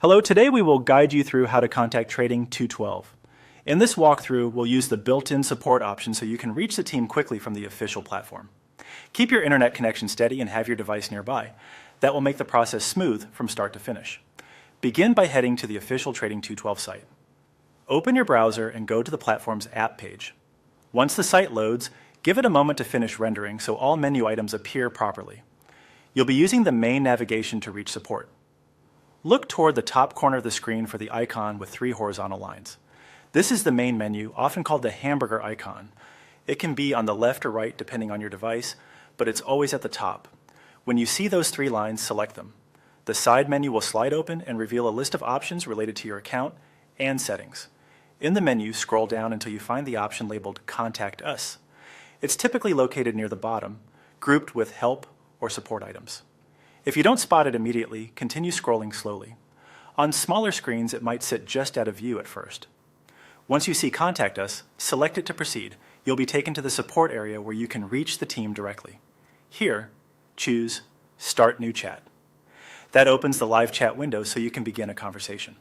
Hello, today we will guide you through how to contact Trading 212. In this walkthrough, we'll use the built-in support option so you can reach the team quickly from the official platform. Keep your internet connection steady and have your device nearby. That will make the process smooth from start to finish. Begin by heading to the official Trading 212 site. Open your browser and go to the platform's app page. Once the site loads, give it a moment to finish rendering so all menu items appear properly. You'll be using the main navigation to reach support. Look toward the top corner of the screen for the icon with 3 horizontal lines. This is the main menu, often called the hamburger icon. It can be on the left or right depending on your device, but it's always at the top. When you see those 3 lines, select them. The side menu will slide open and reveal a list of options related to your account and settings. In the menu, scroll down until you find the option labeled Contact Us. It's typically located near the bottom, grouped with Help or Support items. If you don't spot it immediately, continue scrolling slowly. On smaller screens, it might sit just out of view at first. Once you see Contact Us, select it to proceed. You'll be taken to the support area where you can reach the team directly. Here, choose Start New Chat. That opens the live chat window so you can begin a conversation.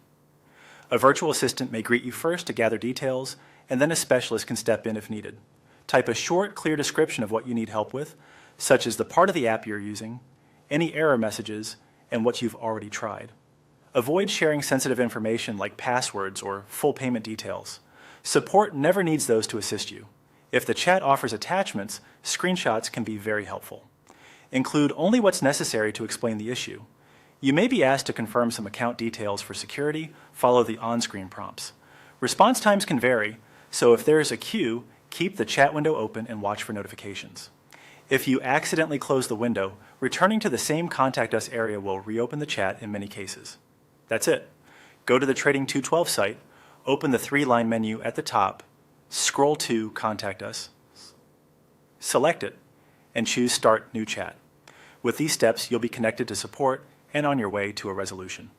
A virtual assistant may greet you first to gather details, and then a specialist can step in if needed. Type a short, clear description of what you need help with, such as the part of the app you're using, any error messages, and what you've already tried. Avoid sharing sensitive information like passwords or full payment details. Support never needs those to assist you. If the chat offers attachments, screenshots can be very helpful. Include only what's necessary to explain the issue. You may be asked to confirm some account details for security. Follow the on-screen prompts. Response times can vary, so if there is a queue, keep the chat window open and watch for notifications. If you accidentally close the window, returning to the same Contact Us area will reopen the chat in many cases. That's it. Go to the Trading 212 site, open the 3-line menu at the top, scroll to Contact Us, select it, and choose Start New Chat. With these steps, you'll be connected to support and on your way to a resolution.